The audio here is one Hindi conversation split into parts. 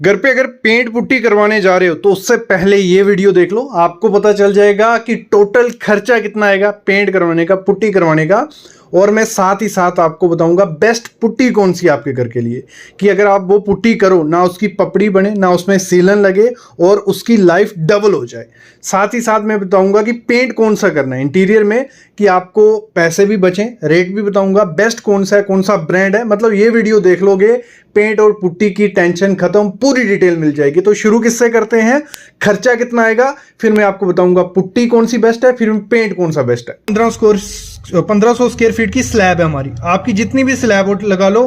घर पे अगर पेंट पुट्टी करवाने जा रहे हो तो उससे पहले ये वीडियो देख लो, आपको पता चल जाएगा कि टोटल खर्चा कितना आएगा पेंट करवाने का, पुट्टी करवाने का। और मैं साथ ही साथ आपको बताऊंगा बेस्ट पुट्टी कौन सी आपके घर के लिए, कि अगर आप वो पुट्टी करो ना उसकी पपड़ी बने ना उसमें सीलन लगे और उसकी लाइफ डबल हो जाए। साथ ही साथ मैं बताऊंगा कि पेंट कौन सा करना है इंटीरियर में, कि आपको पैसे भी बचें, रेट भी बताऊंगा, बेस्ट कौन सा है, कौन सा ब्रांड है। मतलब ये वीडियो देख लोगे पेंट और पुट्टी की टेंशन खत्म, पूरी डिटेल मिल जाएगी। तो शुरू किससे करते हैं, खर्चा कितना आएगा, फिर मैं आपको बताऊंगा पुट्टी कौन सी बेस्ट है, फिर पेंट कौन सा बेस्ट है। 1500 स्क्वायर फीट की स्लैब है हमारी। आपकी जितनी भी स्लैब लगा लो,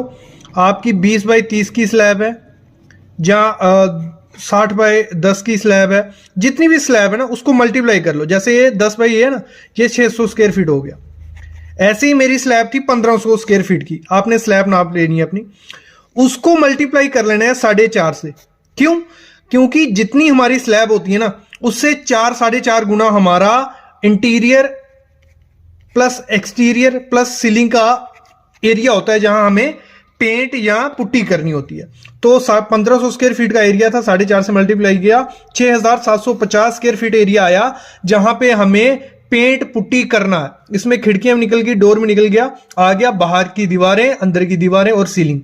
आपकी 20 बाई 30 की स्लैब है, जहाँ 60 बाई 10 की स्लैब है, जितनी भी स्लैब है ना उसको मल्टीप्लाई कर लो। जैसे ये 10 बाई है ना, ये 600 स्क्वायर फीट हो गया। ऐसे ही मेरी स्लैब थी 1500 स्क्वायर फीट की, आपने स्लैब नाप लेनी है अपनी, उसको मल्टीप्लाई कर लेना है 4.5 से। क्यों? क्योंकि जितनी हमारी स्लैब होती है ना उससे 4-4.5 गुना हमारा interior plus exterior plus ceiling का एरिया होता है, जहां हमें पेंट या पुट्टी करनी होती है। तो 1500 स्क्वायर फीट का एरिया था, 4.5 से मल्टीप्लाई किया, 6750 स्क्वायर फीट एरिया आया, जहां पे हमें पेंट पुट्टी करना है। इसमें खिड़कियां निकल गई, डोर में निकल गया, आ गया बाहर की दीवारें, अंदर की दीवारें और सीलिंग।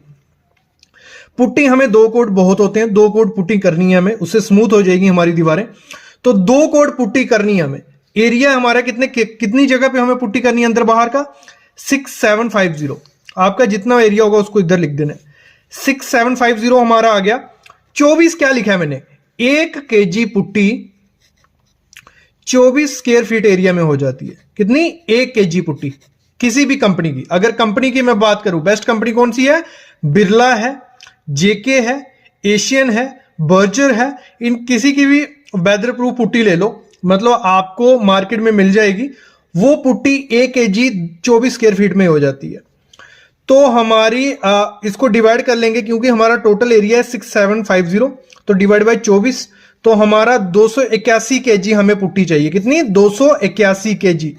पुट्टी हमें 2 कोट बहुत होते हैं, 2 कोट पुट्टी करनी है हमें, उससे स्मूथ हो जाएगी हमारी दीवारें। तो 2 कोट पुट्टी करनी है हमें। एरिया हमारा कितनी जगह पे हमें पुट्टी करनी है अंदर बाहर का, 6750। आपका जितना एरिया होगा उसको इधर लिख देना है, 6750 हमारा आ गया। 24 क्या लिखा है मैंने, 1 kg putty 24 square feet area में हो जाती है। कितनी? 1 kg पुट्टी किसी भी कंपनी की। अगर कंपनी की मैं बात करूं, बेस्ट कंपनी कौन सी है, बिरला है, जेके है, एशियन है, बर्जर है। इन किसी की भी वेदर प्रूफ पुट्टी ले लो, मतलब आपको मार्केट में मिल जाएगी। वो पुट्टी 1 kg 24 स्क्वायर फीट में हो जाती है। तो हमारी इसको डिवाइड कर लेंगे, क्योंकि हमारा टोटल एरिया है 6750, तो डिवाइड बाय 24, तो हमारा 281 kg हमें पुट्टी चाहिए। कितनी? 281 kg।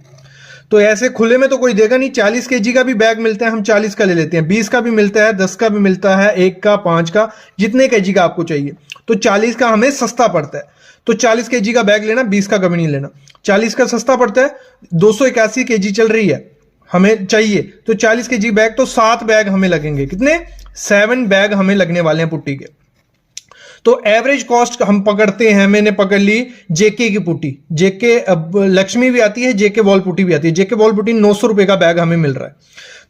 तो ऐसे खुले में तो कोई देगा नहीं। 40 kg का भी बैग मिलता है, हम 40 का ले लेते हैं, 20 का भी मिलता है, 10 का भी मिलता है, 1 का, 5 का, जितने kg का आपको चाहिए। तो 40 का हमें सस्ता पड़ता है, तो 40 kg का बैग लेना, 20 का कभी नहीं लेना। 40 का सस्ता पड़ता है, 281 kg चल रही है हमें चाहिए, तो 40 kg बैग, तो 7 बैग हमें लगेंगे। कितने? 7 बैग हमें लगने वाले हैं पुट्टी के। तो एवरेज कॉस्ट हम पकड़ते हैं, मैंने पकड़ ली जेके की पुट्टी, जेके लक्ष्मी भी आती है, जेके वॉल पुट्टी भी आती है। जेके वॉल पुट्टी 900 रुपए का बैग हमें मिल रहा है,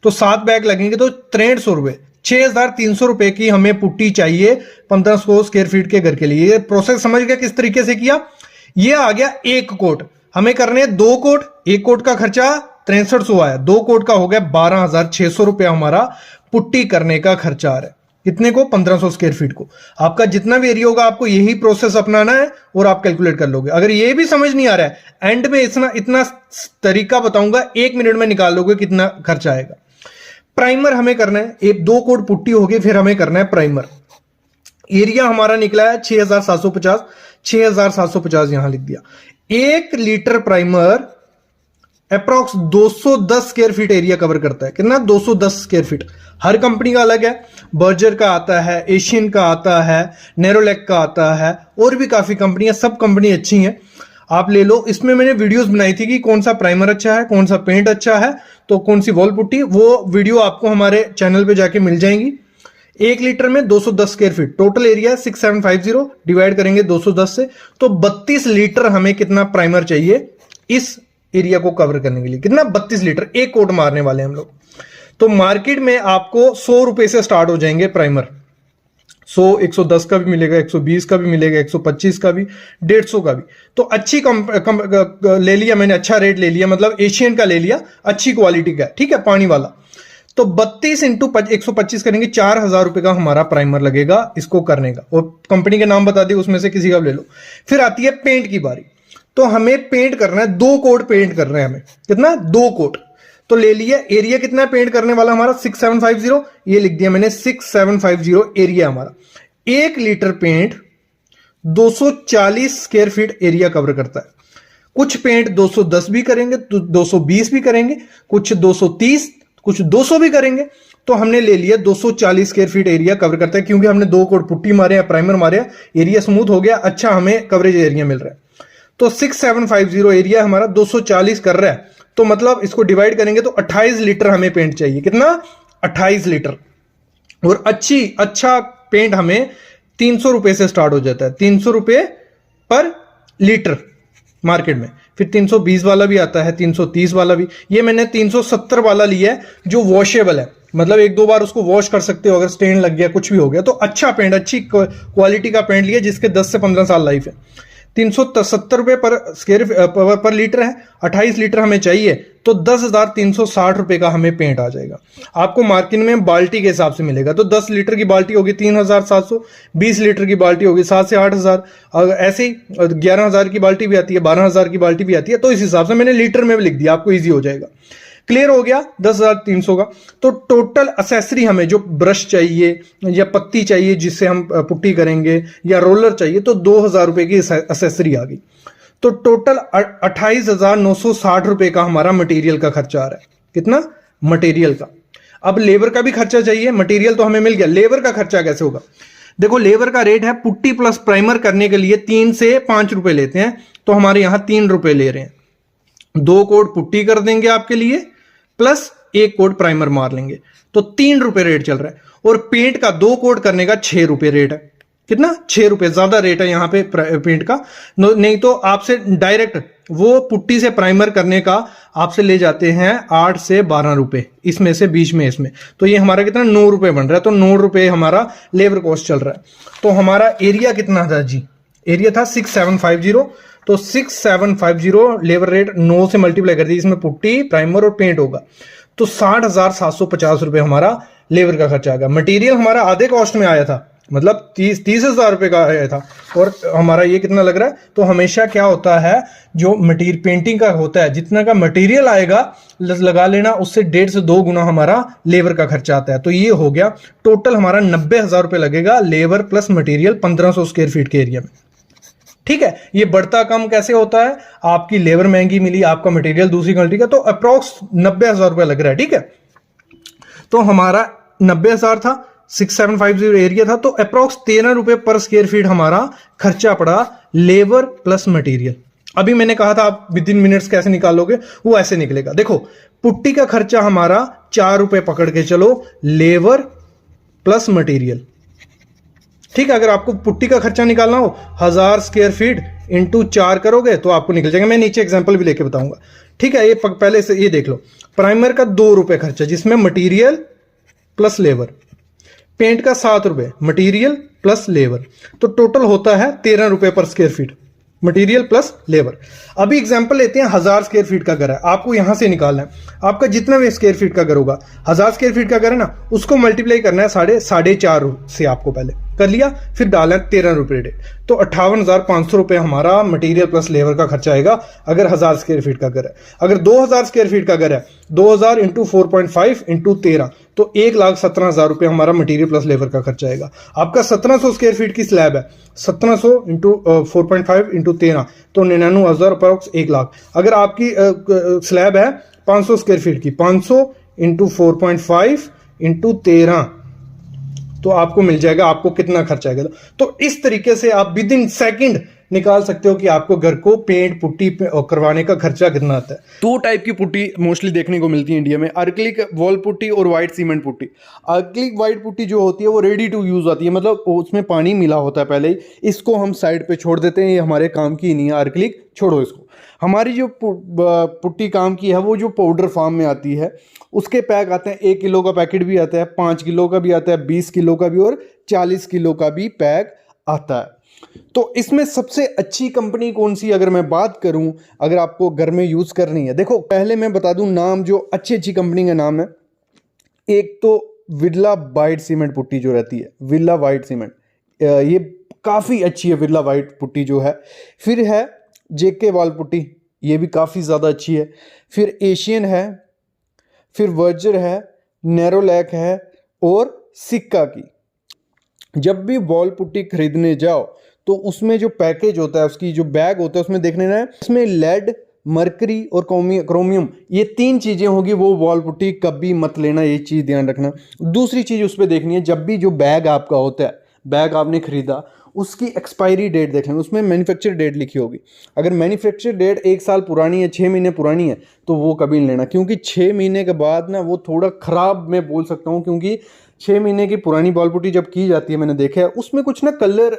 तो 7 बैग लगेंगे, तो 6300 रुपए, 6300 रुपए की हमें पुट्टी चाहिए 1500 स्क्वायर फीट के घर के लिए। ये प्रोसेस समझ गया किस तरीके से किया। ये आ गया 1 कोट, हमें करने 2 कोट। 1 कोट का खर्चा 6300 आया, 2 कोट का हो गया 12600 रुपया हमारा पुट्टी करने का खर्चा आ रहा है। कितने को? 1500 स्क्वायर फीट को। आपका जितना भी एरिया होगा आपको यही प्रोसेस अपनाना है और आप कैलकुलेट कर लोगे। अगर ये भी समझ नहीं आ रहा है, एंड में इतना तरीका बताऊंगा, 1 मिनट में निकाल लोगे कितना खर्चा आएगा। प्राइमर हमें करना है, एक 2 कोट पुट्टी होगी, फिर हमें करना है प्राइमर। एरिया हमारा निकला है 6750, 6750 यहां लिख दिया। 1 litre primer approx 210 square feet area cover करता है। कितना? 210 स्क्वायर फीट। हर कंपनी का अलग है, बर्जर का आता है, एशियन का आता है, नेरोलैक का आता है, और भी काफी कंपनियां, सब कंपनी अच्छी हैं, आप ले लो। इसमें मैंने वीडियोस बनाई थी कि कौन सा प्राइमर अच्छा है, कौन सा पेंट अच्छा है, तो कौन सी वॉल पुट्टी, वो वीडियो आपको हमारे चैनल पे जाके मिल जाएंगी। 1 लीटर में 210 square feet, total area 6750, divide करेंगे 210 से, तो 32 लीटर हमें कितना प्राइमर चाहिए इस एरिया को कवर करने के लिए। कितना? 32 लीटर। 1 कोट मारने वाले हम लोग। तो मार्केट में आपको 100 रुपए से स्टार्ट हो जाएंगे प्राइमर। 100, 110 का भी मिलेगा, 120 का भी मिलेगा, 125 का भी, 150 का भी। तो अच्छी ले लिया मैंने, अच्छा रेट ले लिया, मतलब एशियन का ले लिया, अच्छी क्वालिटी का, ठीक है, पानी वाला। तो 32 इंटू 125 करेंगे, 4000 रुपए का हमारा प्राइमर लगेगा इसको करने का। और कंपनी के नाम बता दिए, उसमें से किसी का ले लो। फिर आती है पेंट की बारी। तो हमें पेंट करना है, 2 कोट पेंट करना है हमें। कितना? 2 कोट। तो ले लिया। एरिया कितना पेंट करने वाला हमारा? 6750, ये लिख दिया मैंने, 6750 एरिया हमारा। 1 litre paint 240 square feet area cover करता है। कुछ पेंट 210 भी करेंगे, तो 220 भी करेंगे, कुछ 230, कुछ 200 भी करेंगे। तो हमने ले लिया 240 स्क्वायर फीट एरिया कवर करता है, क्योंकि हमने 2 कोट पुट्टी मारे या प्राइमर मारे, एरिया स्मूथ हो गया, अच्छा हमें कवरेज एरिया मिल रहा है। तो 6750 एरिया हमारा 240 कर रहा है, तो मतलब इसको डिवाइड करेंगे तो 28 लीटर हमें पेंट चाहिए। कितना? 28 लीटर। और अच्छा पेंट हमें 300 रुपए से स्टार्ट हो जाता है, 300 रुपए पर लीटर मार्केट में। फिर 320 वाला भी आता है, 330 वाला भी। ये मैंने 370 वाला लिया है जो वॉशेबल है, मतलब 1-2 बार उसको वॉश कर सकते हो, अगर स्टेन लग गया कुछ भी हो गया तो। अच्छा पेंट, अच्छी क्वालिटी का पेंट लिया जिसके 10 से 15 साल लाइफ है। 370 रुपए पर लीटर है, 28 लीटर हमें चाहिए, तो 10,360 रुपए का हमें पेंट आ जाएगा। आपको मार्केट में बाल्टी के हिसाब से मिलेगा, तो 10 लीटर की बाल्टी होगी 3,700, 20 लीटर की बाल्टी होगी 7 से 8,000, ऐसे ही 11,000 की बाल्टी भी आती है, 12,000 की बाल्टी भी आती है। तो इस हिसाब से मैंने लीटर में भी लिख दिया, आपको ईजी हो जाएगा। क्लियर हो गया 10,300 का। तो टोटल असेसरी हमें जो ब्रश चाहिए या पत्ती चाहिए जिससे हम पुट्टी करेंगे, या रोलर चाहिए, तो 2,000 रुपए की असेसरी आ गई। तो टोटल 28,960 रुपए का हमारा मटेरियल का खर्चा आ रहा है। कितना? मटेरियल का। अब लेबर का भी खर्चा चाहिए, मटेरियल तो हमें मिल गया, लेबर का खर्चा कैसे होगा? देखो लेबर का रेट है, पुट्टी प्लस प्राइमर करने के लिए 3 से 5 रुपए लेते हैं, तो हमारे यहां 3 रुपए ले रहे हैं। 2 कोट पुट्टी कर देंगे आपके लिए, प्लस 1 कोट प्राइमर मार लेंगे, तो 3 रुपए रेट चल रहा है। और पेंट का 2 कोट करने का 6 रुपए रेट है। कितना? 6 रुपए ज्यादा रेट है यहां पे पेंट का। नहीं तो आपसे डायरेक्ट वो पुट्टी से प्राइमर करने का आपसे ले जाते हैं 8 से 12 रुपए, इसमें से बीच में इसमें, तो ये हमारा कितना? 9 रुपए बन रहा है। तो 9 रुपए हमारा लेबर कॉस्ट चल रहा है। तो हमारा एरिया कितना था जी? एरिया था 6750। तो 6750 लेबर रेट 9 से मल्टीप्लाई कर दी, इसमें पुट्टी प्राइमर और पेंट होगा, तो 60,750 रुपए हमारा लेबर का खर्चा आ गया। मटेरियल हमारा आधे कॉस्ट में आया था, मतलब 30,000 रुपए का आया था, और हमारा ये कितना लग रहा है? तो हमेशा क्या होता है, जो मटीरियल पेंटिंग का होता है, जितना का मटेरियल आएगा लगा लेना, उससे 1.5 से 2 गुना हमारा लेबर का खर्चा आता है। तो ये हो गया टोटल हमारा 90,000 रुपए लगेगा labour plus material 1500 square feet के एरिया में। ठीक है, ये बढ़ता कम कैसे होता है? आपकी लेबर महंगी मिली, आपका मटेरियल दूसरी क्वालिटी का, तो अप्रोक्स 90,000 रुपए लग रहा है। ठीक है, तो हमारा 90,000 था, 6750 एरिया था, तो अप्रोक्स 13 रुपए पर स्क्वायर फीट हमारा खर्चा पड़ा लेबर प्लस मटेरियल। अभी मैंने कहा था आप विद इन मिनट्स कैसे निकालोगे, वो ऐसे निकलेगा। देखो पुट्टी का खर्चा हमारा 4 रुपए पकड़ के चलो, लेबर प्लस मटेरियल। ठीक है, अगर आपको पुट्टी का खर्चा निकालना हो 1000 स्क्वायर फीट इंटू 4 करोगे तो आपको निकल जाएगा। मैं नीचे एग्जांपल भी लेके बताऊंगा। ठीक है, ये पहले से ये देख लो। प्राइमर का 2 रुपए खर्चा, जिसमें मटेरियल प्लस लेबर। पेंट का 7 रुपए, मटेरियल प्लस लेबर, तो टोटल होता है 13 रुपए पर square feet, material plus labour. अभी एग्जांपल लेते हैं, 1000 स्क्वायर फीट का घर है, आपको यहां से निकालना है। आपका जितना भी स्क्वायर फीट का घर होगा, 1000 स्क्वायर फीट का घर है ना, उसको मल्टीप्लाई करना है 4.5 से। आपको पहले कर लिया, फिर डाला 13 रुपए रेट, तो 58,500 रुपए हमारा मटेरियल प्लस लेबर का खर्चा आएगा अगर 1000 स्क्वायर फीट का घर है। अगर 2000 स्क्वायर फीट का घर है, 2000 इंटू 4.5 इंटू 13, तो 1,17,000 रुपए हमारा मटेरियल प्लस लेबर का खर्चा आएगा। आपका 1700 स्क्वायर फीट की स्लैब है, 1700 इंटू 4.5 इंटू 13, तो 99,000 अप्रोक्स 1 लाख। अगर आपकी स्लैब है 500 स्क्वायर फीट की, 500 इंटू 4.5 इंटू 13, तो आपको मिल जाएगा आपको कितना खर्चा आएगा। तो इस तरीके से आप विद इन सेकंड निकाल सकते हो कि आपको घर को पेंट पुट्टी करवाने का खर्चा कितना आता है। 2 टाइप की पुट्टी मोस्टली देखने को मिलती है इंडिया में, अर्कलिक वॉल पुट्टी और white cement putty. Acrylic white putty जो होती है वो रेडी टू यूज आती है, मतलब उसमें पानी मिला होता है पहले ही, इसको हम साइड पे छोड़ देते हैं, ये हमारे काम की नहीं है, अर्कलिक छोड़ो इसको। हमारी जो पुट्टी काम की है वो जो पाउडर फॉर्म में आती है, उसके पैक आते हैं, 1 किलो का पैकेट भी आता है, 5 किलो का भी आता है, 20 किलो का भी और 40 किलो का भी पैक आता है। तो इसमें सबसे अच्छी कंपनी कौन सी अगर मैं बात करूं, अगर आपको घर में यूज करनी है, देखो पहले मैं बता दूं नाम, जो अच्छी अच्छी कंपनी का नाम है। एक तो विरला वाइट सीमेंट पुट्टी जो रहती है, विरला वाइट सीमेंट, ये काफ़ी अच्छी है विरला वाइट पुट्टी जो है। फिर है जेके वॉल पुट्टी, ये भी काफ़ी ज़्यादा अच्छी है। फिर एशियन है, फिर वर्जर है, नैरोलैक है और सिक्का की। जब भी वॉल पुट्टी खरीदने जाओ तो उसमें जो पैकेज होता है, उसकी जो बैग होता है, उसमें देखने ना, इसमें लेड मरकरी और क्रोमियम, ये 3 चीज़ें होगी, वो वॉल पुट्टी कभी मत लेना, ये चीज़ ध्यान रखना। दूसरी चीज़ उस पर देखनी है, जब भी जो बैग आपका होता है, बैग आपने ख़रीदा, उसकी एक्सपायरी डेट देख लेना, उसमें मैन्युफैक्चर डेट लिखी होगी। अगर मैन्युफैक्चर डेट 1 साल पुरानी है, 6 महीने पुरानी है, तो वो कभी नहीं लेना, क्योंकि 6 महीने के बाद ना वो थोड़ा ख़राब मैं बोल सकता हूँ, क्योंकि 6 महीने की पुरानी बॉल पुट्टी जब की जाती है, मैंने देखा है उसमें कुछ ना कलर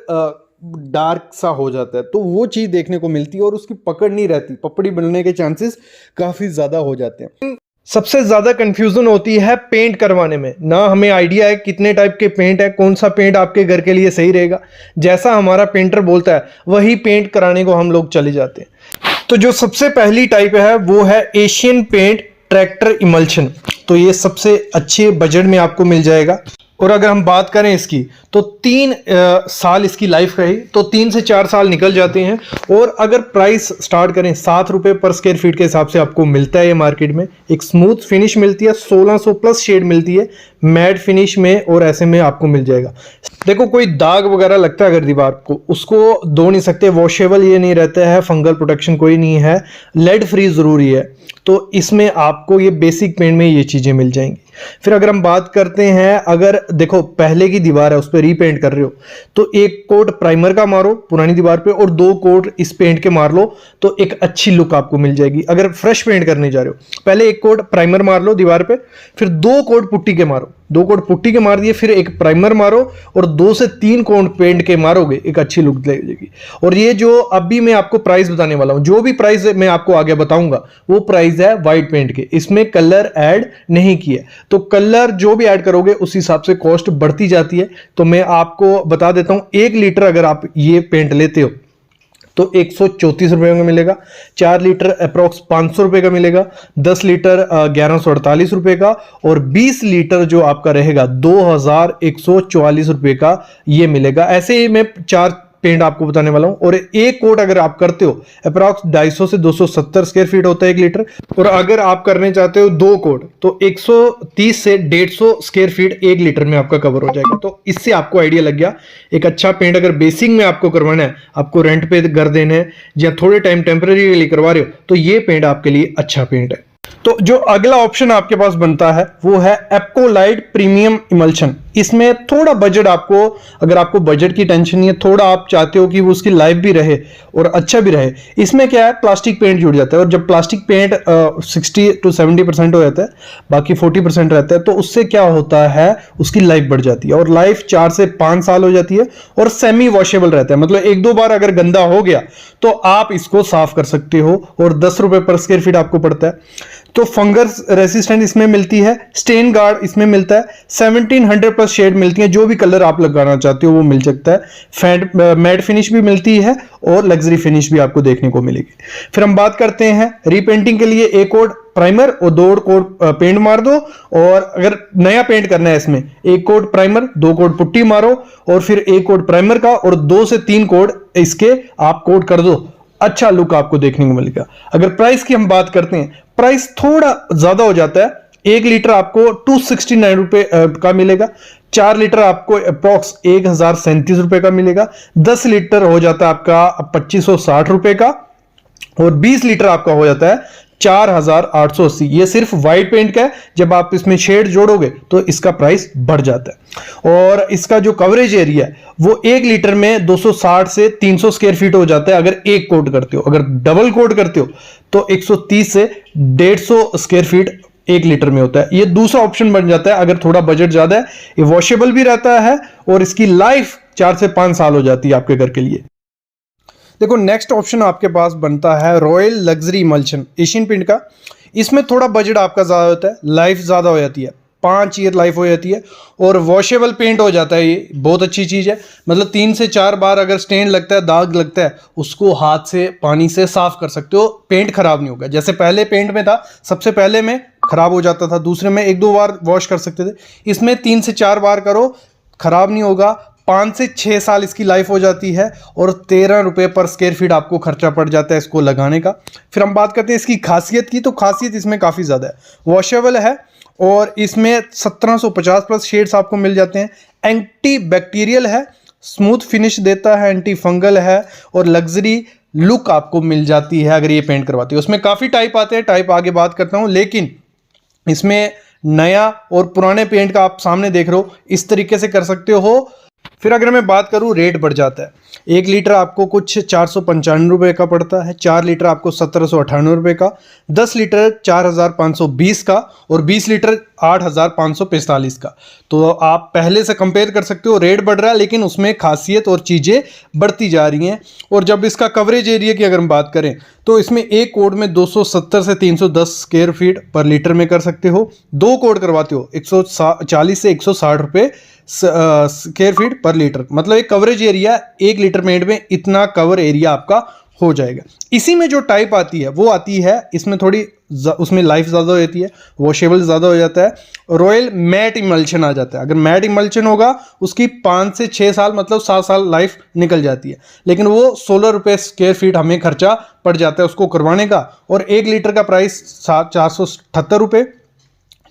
डार्क सा हो जाता है, तो वो चीज़ देखने को मिलती है और उसकी पकड़ नहीं रहती, पपड़ी बनने के चांसेस काफ़ी ज़्यादा हो जाते हैं। सबसे ज्यादा कंफ्यूजन होती है पेंट करवाने में, ना हमें आइडिया है कितने टाइप के पेंट है, कौन सा पेंट आपके घर के लिए सही रहेगा। जैसा हमारा पेंटर बोलता है वही पेंट कराने को हम लोग चले जाते हैं। तो जो सबसे पहली टाइप है वो है एशियन पेंट ट्रैक्टर इमल्शन। तो ये सबसे अच्छे बजट में आपको मिल जाएगा। और अगर हम बात करें इसकी, तो 3 साल इसकी लाइफ रही, तो 3 से 4 साल निकल जाते हैं। और अगर प्राइस स्टार्ट करें 7 रुपये पर स्क्वायर फीट के हिसाब से आपको मिलता है ये मार्केट में। एक स्मूथ फिनिश मिलती है, 1600 प्लस शेड मिलती है मैट फिनिश में, और ऐसे में आपको मिल जाएगा। देखो कोई दाग वगैरह लगता है अगर दीवार को, उसको धो नहीं सकते, वॉशेबल ये नहीं रहता है, फंगल प्रोटेक्शन कोई नहीं है, लेड फ्री ज़रूरी है। तो इसमें आपको ये बेसिक पेंट में ये चीज़ें मिल जाएंगी। फिर अगर हम बात करते हैं, अगर देखो पहले की दीवार है उस पर रीपेंट कर रहे हो, तो 1 कोट प्राइमर का मारो पुरानी दीवार पे और 2 कोट इस पेंट के मार लो, तो एक अच्छी लुक आपको मिल जाएगी। अगर फ्रेश पेंट करने जा रहे हो, पहले 1 कोट प्राइमर मार लो दीवार पे, फिर 2 कोट पुट्टी के मारो, 2 कोट पुट्टी के मार दिए, फिर एक प्राइमर मारो और 2 से 3 कोट पेंट के मारोगे, एक अच्छी लुक लगेगी। और ये जो अभी मैं आपको प्राइस बताने वाला हूं, जो भी प्राइस मैं आपको आगे बताऊंगा वो प्राइस है वाइट पेंट के, इसमें कलर ऐड नहीं किया। तो कलर जो भी ऐड करोगे उस हिसाब से कॉस्ट बढ़ती जाती है। तो मैं आपको बता देता हूं, 1 लीटर अगर आप ये पेंट लेते हो तो 134 रुपये का मिलेगा, 4 लीटर अप्रॉक्स 500 रुपये का मिलेगा, 10 लीटर 1148 रुपये का, और 20 लीटर जो आपका रहेगा 2144 रुपये का ये मिलेगा। ऐसे ही मैं 4 पेंट आपको बताने वाला हूं। और 1 कोट अगर आप करते हो अप्रॉक्स 250 से 270 स्क्वायर फीट होता है 1 लीटर। और अगर आप करने चाहते हो 2 कोट, तो 130 से 150 स्क्वायर फीट 1 लीटर में आपका कवर हो जाएगा। तो इससे आपको आइडिया लग गया, एक अच्छा पेंट अगर बेसिक में आपको करवाना है, आपको रेंट पे घर देना है या थोड़े टाइम टेम्परेरी करवा रहे हो, तो ये पेंट आपके लिए अच्छा पेंट है। तो जो अगला ऑप्शन आपके पास बनता है वो है एप्कोलाइट प्रीमियम इमल्शन। इसमें थोड़ा बजट आपको, अगर आपको बजट की टेंशन नहीं है, थोड़ा आप चाहते हो कि वो उसकी लाइफ भी रहे और अच्छा भी रहे, इसमें क्या है प्लास्टिक पेंट जुड़ जाता है। और जब प्लास्टिक पेंट 60 to 70% हो जाता है, बाकी 40% रहता है, तो उससे क्या होता है उसकी लाइफ बढ़ जाती है और लाइफ 4 से 5 साल हो जाती है और सेमी वॉशेबल रहता है। मतलब 1-2 बार अगर गंदा हो गया तो आप इसको साफ कर सकते हो और 10 रुपए पर स्क्वायर फीट आपको पड़ता है। तो फंगस रेसिस्टेंट इसमें मिलती है, स्टेन गार्ड इसमें मिलता है, 1700 प्लस शेड मिलती है, जो भी कलर आप लगाना चाहते हो वो मिल सकता है। मैट फिनिश भी मिलती है और लग्जरी फिनिश भी आपको देखने को मिलेगी। फिर हम बात करते हैं रीपेंटिंग के लिए 1 कोट प्राइमर और 2 कोट पेंट मार दो। और अगर नया पेंट करना है इसमें 1 कोट प्राइमर, 2 कोट पुट्टी मारो और फिर 1 कोट प्राइमर का और 2 से 3 कोट इसके आप कोट कर दो, अच्छा लुक आपको देखने को मिलेगा। अगर प्राइस की हम बात करते हैं, प्राइस थोड़ा ज्यादा हो जाता है। 1 लीटर आपको 269 रुपए का मिलेगा, 4 लीटर आपको अप्रॉक्स 1037 रुपए का मिलेगा, 10 लीटर हो जाता है आपका 2560 रुपए का, और 20 लीटर आपका हो जाता है 4880। ये सिर्फ व्हाइट पेंट का है, जब आप इसमें शेड जोड़ोगे तो इसका प्राइस बढ़ जाता है। और इसका जो कवरेज एरिया है वो 1 लीटर में 260 से 300 स्क्वायर फीट हो जाता है अगर 1 कोट करते हो। अगर डबल कोट करते हो तो 130 से 150 स्क्वायर फीट 1 लीटर में होता है। ये दूसरा ऑप्शन बन जाता है अगर थोड़ा बजट ज्यादा है। ये वॉशेबल भी रहता है और इसकी लाइफ 4 से 5 साल हो जाती है आपके घर के लिए। देखो नेक्स्ट ऑप्शन आपके पास बनता है Royale luxury emulsion Asian paint का। इसमें थोड़ा बजट आपका ज़्यादा होता है, लाइफ ज़्यादा हो जाती है, 5 ईयर लाइफ हो जाती है और वॉशेबल पेंट हो जाता है। ये बहुत अच्छी चीज़ है, मतलब 3 से 4 बार अगर स्टेन लगता है, दाग लगता है, उसको हाथ से पानी से साफ कर सकते हो, पेंट खराब नहीं होगा। जैसे पहले पेंट में था, सबसे पहले में खराब हो जाता था, दूसरे में 1-2 बार वॉश कर सकते थे, इसमें 3 से 4 बार करो, खराब नहीं होगा। 5 से 6 साल इसकी लाइफ हो जाती है और 13 रुपये पर स्क्वायर फीट आपको खर्चा पड़ जाता है इसको लगाने का। फिर हम बात करते हैं इसकी खासियत की, तो खासियत इसमें काफ़ी ज़्यादा है, वॉशेबल है और इसमें 1750 प्लस शेड्स आपको मिल जाते हैं, एंटी बैक्टीरियल है, स्मूथ फिनिश देता है, एंटी फंगल है और लग्जरी लुक आपको मिल जाती है अगर ये पेंट करवाती है। उसमें काफ़ी टाइप आते हैं, टाइप आगे बात करता हूँ, लेकिन इसमें नया और पुराने पेंट का आप सामने देख रहे हो, इस तरीके से कर सकते हो। फिर अगर मैं बात करूँ, रेट बढ़ जाता है। 1 लीटर आपको कुछ 495 रुपये का पड़ता है, 4 लीटर आपको 1798 रुपये का, 10 लीटर 4520 का और 20 लीटर 8545 का। तो आप पहले से कंपेयर कर सकते हो, रेट बढ़ रहा है लेकिन उसमें खासियत और चीज़ें बढ़ती जा रही हैं। और जब इसका कवरेज एरिया की अगर हम बात करें तो इसमें एक कोड में 270 से 310 स्क्वायर फीट पर लीटर में कर सकते हो। 2 कोड करवाते हो 140 से 160 रुपये स्क्वायर फीट पर लीटर, मतलब एक कवरेज एरिया 1 लीटर पेंट में इतना कवर एरिया आपका हो जाएगा। इसी में जो टाइप आती है वो आती है, इसमें थोड़ी उसमें लाइफ ज़्यादा हो जाती है, वॉशेबल ज़्यादा हो जाता है। रॉयल मैट इमल्शन आ जाता है। अगर मैट इमल्शन होगा उसकी 5 से 6 साल मतलब 7 साल लाइफ निकल जाती है, लेकिन वो 16 रुपये स्क्वायर फीट हमें खर्चा पड़ जाता है उसको करवाने का। और 1 लीटर का प्राइस 478 रुपये,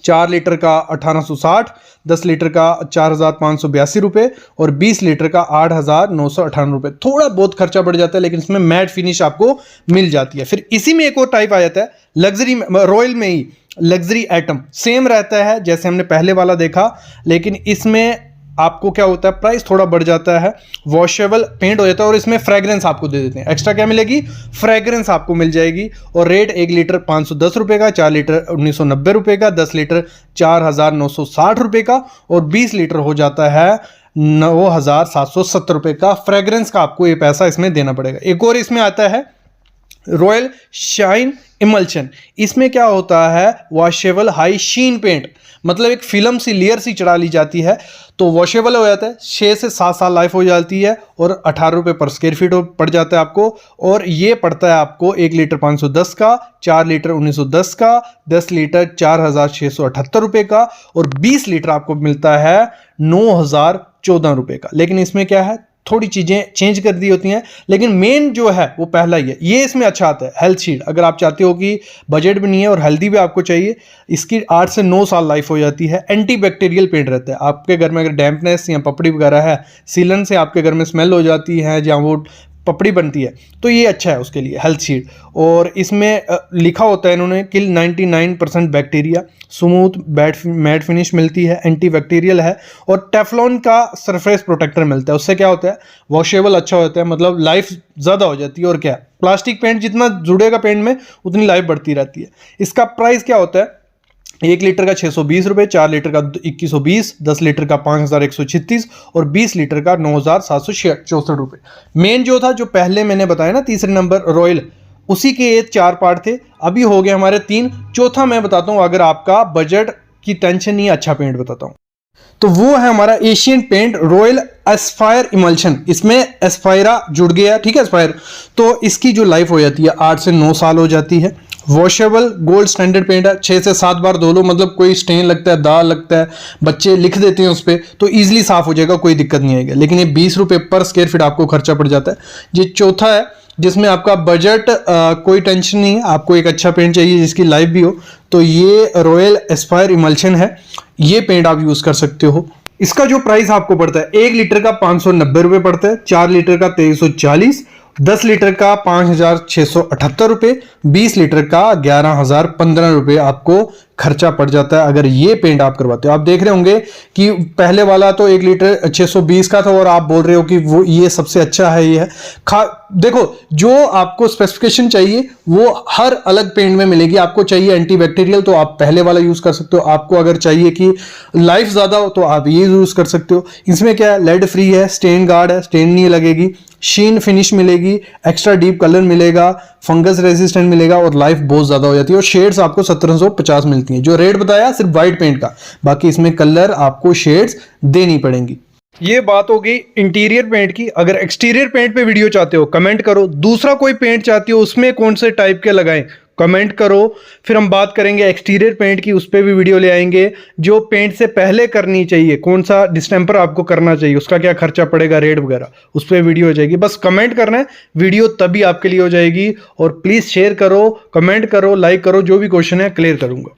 4 लीटर का 1860, 10 लीटर का 4582 रुपये और 20 लीटर का 8998 रुपये। थोड़ा बहुत खर्चा बढ़ जाता है लेकिन इसमें मैट फिनिश आपको मिल जाती है। फिर इसी में एक और टाइप आ जाता है लग्जरी, रॉयल में ही लग्जरी एटम, सेम रहता है जैसे हमने पहले वाला देखा, लेकिन इसमें आपको क्या होता है, प्राइस थोड़ा बढ़ जाता है, वॉशेबल पेंट हो जाता है और इसमें फ्रेग्रेंस आपको दे देते हैं। एक्स्ट्रा क्या मिलेगी, फ्रेग्रेंस आपको मिल जाएगी। और रेट 1 लीटर 510 रुपये का, 4 लीटर 1990 रुपये का, 10 लीटर 4960 रुपये का और 20 लीटर हो जाता है 9770 रुपये का। फ्रेग्रेंस का आपको ये पैसा इसमें देना पड़ेगा। एक और इसमें आता है रॉयल शाइन इमल्शन। इसमें क्या होता है, वॉशेबल हाई शीन पेंट, मतलब एक फिल्म सी लेयर सी चढ़ा ली जाती है तो वॉशेबल हो जाता है। 6 से 7 साल लाइफ हो जाती है और 18 रुपये पर स्क्वायर फीट पड़ जाता है आपको। और ये पड़ता है आपको 1 लीटर 510 का, 4 लीटर 1910 का, 10 लीटर 4678 रुपये का और 20 लीटर आपको मिलता है 9014 रुपये का। लेकिन इसमें क्या है, थोड़ी चीज़ें चेंज कर दी होती हैं, लेकिन मेन जो है वो पहला ही है। ये इसमें अच्छा आता है हेल्थ शील्ड। अगर आप चाहते हो कि बजट भी नहीं है और हेल्दी भी आपको चाहिए, इसकी 8 से 9 साल लाइफ हो जाती है। एंटी बैक्टीरियल पेंट रहता है। आपके घर में अगर डैम्पनेस या पपड़ी वगैरह है, सीलन से आपके घर में स्मेल हो जाती है जहाँ वो पपड़ी बनती है, तो ये अच्छा है उसके लिए हेल्थ शील्ड। और इसमें लिखा होता है इन्होंने किल 99% बैक्टीरिया, स्मूथ मैट फिनिश मिलती है, एंटी बैक्टीरियल है और टेफ्लॉन का सरफेस प्रोटेक्टर मिलता है। उससे क्या होता है, वॉशेबल अच्छा होता है, मतलब लाइफ ज़्यादा हो जाती है। और क्या, प्लास्टिक पेंट जितना जुड़ेगा पेंट में उतनी लाइफ बढ़ती रहती है। इसका प्राइस क्या होता है, 1 लीटर का 620 रुपये, 4 लीटर का 2120, 10 लीटर का 5136 और 20 लीटर का 9764 रुपये। मेन जो था, जो पहले मैंने बताया ना तीसरे नंबर रॉयल, उसी के ये 4 पार्ट थे, अभी हो गए हमारे 3। चौथा मैं बताता हूँ, अगर आपका बजट की टेंशन नहीं है, अच्छा पेंट बताता हूँ, तो वो है हमारा Asian paint Royale aspire emulsion. इसमें एस्पायरा जुड़ गया, ठीक है, एस्पायर। तो इसकी जो लाइफ हो जाती है 8 से 9 साल हो जाती है। वॉशेबल गोल्ड स्टैंडर्ड पेंट है, 6 से 7 बार धो लो, मतलब कोई स्टेन लगता है, दाग लगता है, बच्चे लिख देते हैं उस पर, तो ईजिली साफ हो जाएगा, कोई दिक्कत नहीं आएगी। लेकिन ये 20 रुपये पर स्क्वायर फीट आपको खर्चा पड़ जाता है। ये चौथा है जिसमें आपका बजट कोई टेंशन नहीं है, आपको एक अच्छा पेंट चाहिए जिसकी लाइफ भी हो, तो ये रॉयल एस्पायर इमल्शन है। ये पेंट आप यूज़ कर सकते हो। इसका जो प्राइस आपको पड़ता है, 1 लीटर का 590 रुपये पड़ता है, 4 लीटर का 2340, 10 लीटर का 5678 रुपये, 20 लीटर का 11015 रुपये आपको खर्चा पड़ जाता है अगर ये पेंट आप करवाते हो। आप देख रहे होंगे कि पहले वाला तो 1 लीटर 620 का था और आप बोल रहे हो कि वो ये सबसे अच्छा है। ये है, देखो जो आपको स्पेसिफिकेशन चाहिए वो हर अलग पेंट में मिलेगी। आपको चाहिए एंटीबैक्टीरियल तो आप पहले वाला यूज कर सकते हो, आपको अगर चाहिए कि लाइफ ज्यादा हो तो आप ये यूज कर सकते हो। इसमें क्या है, लेड फ्री है, स्टेन गार्ड है, स्टेन नहीं लगेगी, शीन फिनिश मिलेगी, एक्स्ट्रा डीप कलर मिलेगा, फंगस रेजिस्टेंट मिलेगा और लाइफ बहुत ज्यादा हो जाती है। और शेड्स आपको 1750 मिलती हैं। जो रेट बताया सिर्फ वाइट पेंट का, बाकी इसमें कलर आपको शेड्स देनी पड़ेंगी। ये बात हो गई इंटीरियर पेंट की। अगर एक्सटीरियर पेंट पे वीडियो चाहते हो कमेंट करो, दूसरा कोई पेंट चाहते हो उसमें कौन से टाइप के लगाएं कमेंट करो, फिर हम बात करेंगे एक्सटीरियर पेंट की, उस पर भी वीडियो ले आएंगे। जो पेंट से पहले करनी चाहिए, कौन सा डिस्टेंपर आपको करना चाहिए, उसका क्या खर्चा पड़ेगा, रेट वगैरह, उस पर वीडियो हो जाएगी। बस कमेंट करना है, वीडियो तभी आपके लिए हो जाएगी। और प्लीज़ शेयर करो, कमेंट करो, लाइक करो, जो भी क्वेश्चन है क्लियर करूंगा।